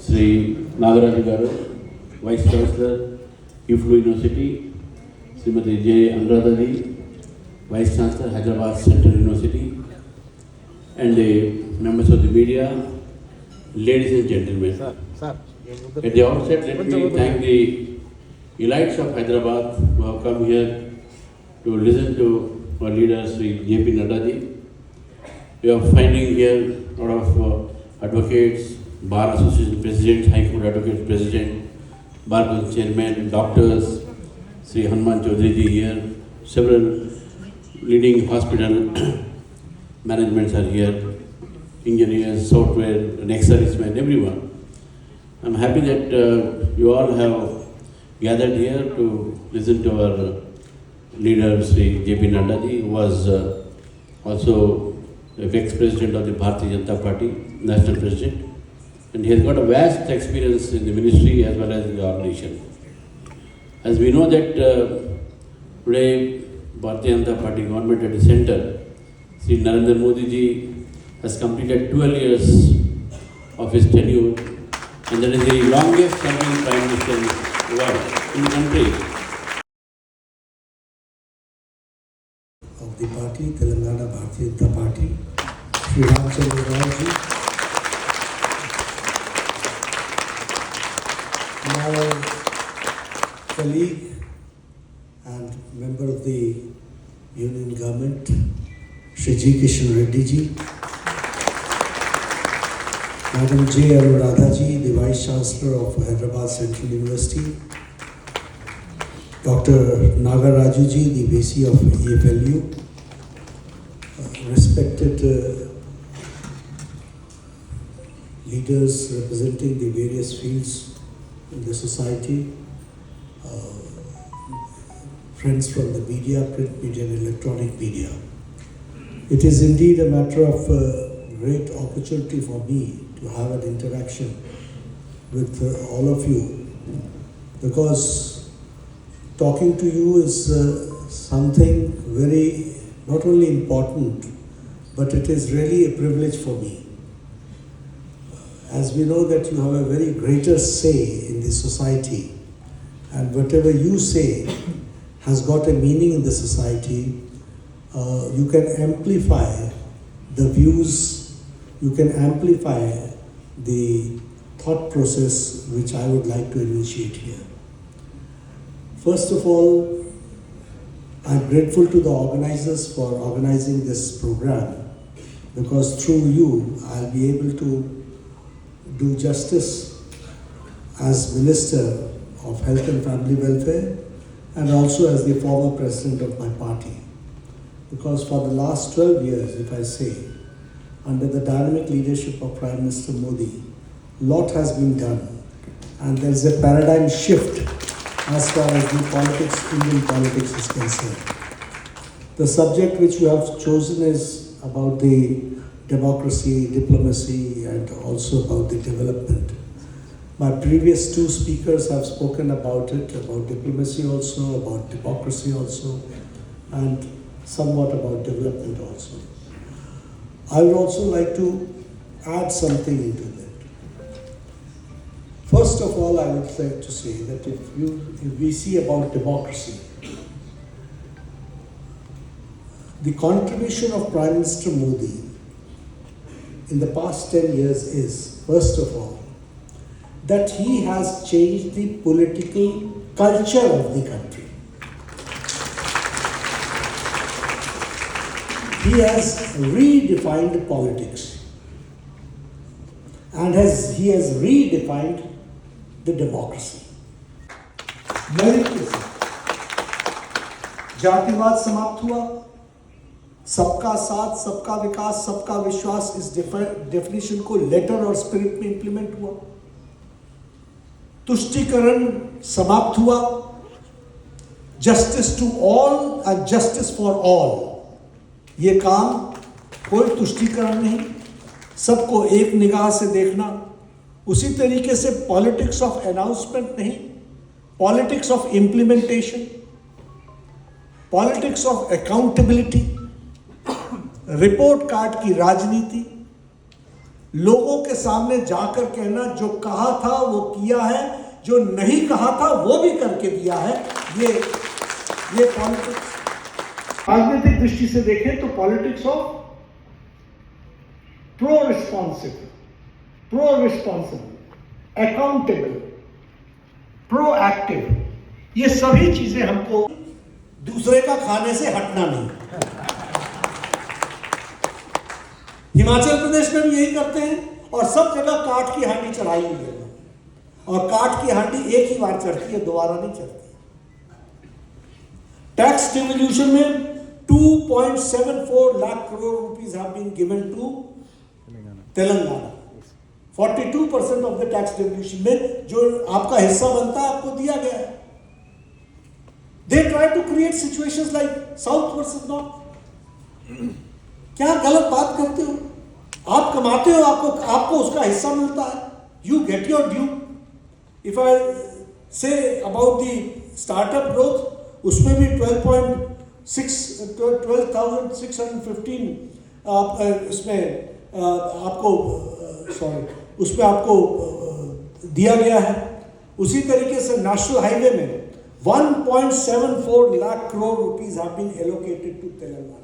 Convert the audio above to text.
Sri Nagaraju Garu, Vice Chancellor, IFLU University, Srimati J. Anuradha, Vice Chancellor, Hyderabad Central University, and the members of the media, ladies and gentlemen. At the outset, let me thank the elites of Hyderabad who have come here to listen to our leader, Sri J.P. Nadda. We are finding here a lot of advocates, Bar Association President, High Court Advocates President, Bar Council Chairman, doctors, Sri Hanuman Chaudhary ji here, several leading hospital managements are here, engineers, software, and ex-servicemen, everyone. I'm happy that you all have gathered here to listen to our leader, Sri J.P. Nadda ji, who was also the ex-president of the Bharatiya Janata Party, national president, and he has got a vast experience in the ministry as well as in the organization. As we know that today Bharatiya Janata Party government at the center, Sri Narendra Modi ji has completed 12 years of his tenure, and that is the longest serving Prime Minister in the world, in the country. Of the party, Telangana Bharatiya Janata Party, Sri Ramchandra Rao ji, my colleague and member of the Union Government, Shri G. Kishan Reddy ji, Madam J. Anuradha ji, the Vice Chancellor of Hyderabad Central University, Dr. Nagaraju ji, the VC of EFLU, respected leaders representing the various fields in the society, friends from the media, print media and electronic media. It is indeed a matter of great opportunity for me to have an interaction with all of you, because talking to you is something very not only important, but it is really a privilege for me. As we know that you have a very greater say in the society, and whatever you say has got a meaning in the society, you can amplify the views, you can amplify the thought process which I would like to initiate here. First of all, I'm grateful to the organizers for organizing this program, because through you I'll be able to do justice as Minister of Health and Family Welfare and also as the former President of my party. Because for the last 12 years, if I say, under the dynamic leadership of Prime Minister Modi, a lot has been done, and there is a paradigm shift as far as the politics, Indian politics is concerned. The subject which you have chosen is about the democracy, diplomacy, and also about the development. My previous two speakers have spoken about it, about diplomacy also, about democracy also, and somewhat about development also. I would also like to add something into that. First of all, I would like to say that if we see about democracy, the contribution of Prime Minister Modi in the past 10 years is, first of all, that he has changed the political culture of the country. He has redefined politics, and he has redefined the democracy. Merit के साथ जातिवाद समाप्त हुआ, सबका साथ, सबका विकास, सबका विश्वास, इस डेफिनेशन को लेटर और स्पिरिट में इंप्लीमेंट हुआ। तुष्टीकरण समाप्त हुआ, justice to all and justice for all. ये काम कोई तुष्टीकरण नहीं, सबको एक निगाह से देखना। उसी तरीके से पॉलिटिक्स ऑफ अनाउंसमेंट नहीं, politics of implementation, politics of accountability, report card की राजनीति, लोगों के सामने जाकर कहना जो कहा था वो किया है, जो नहीं कहा था वो भी करके दिया है। ये पॉलिटिक्स, राजनीतिक दृष्टि से देखें तो politics of pro responsible, accountable, proactive, ये सभी चीजें हमको दूसरे का खाने से हटना नहीं। हिमाचल प्रदेश में भी यही करते हैं और सब जगह काठ की हांडी चढ़ाई हुई है, और काठ की हांडी एक ही बार चढ़ती है, दोबारा नहीं चढ़ती। टैक्स डिवोल्यूशन में 2.74 lakh crore rupees have been given to Telangana. 42% of the tax devolution में जो आपका हिस्सा बनता है आपको दिया गया है। They try to create situations like south versus north. क्या गलत बात करते हो? आप कमाते हो, आपको उसका हिस्सा मिलता है, you get your due. If I say about the startup growth, उसमें भी 12,615 उसमें आपको दिया गया है। उसी तरीके से नेशनल हाईवे में 1.74 lakh crore rupees have been allocated to Telangana.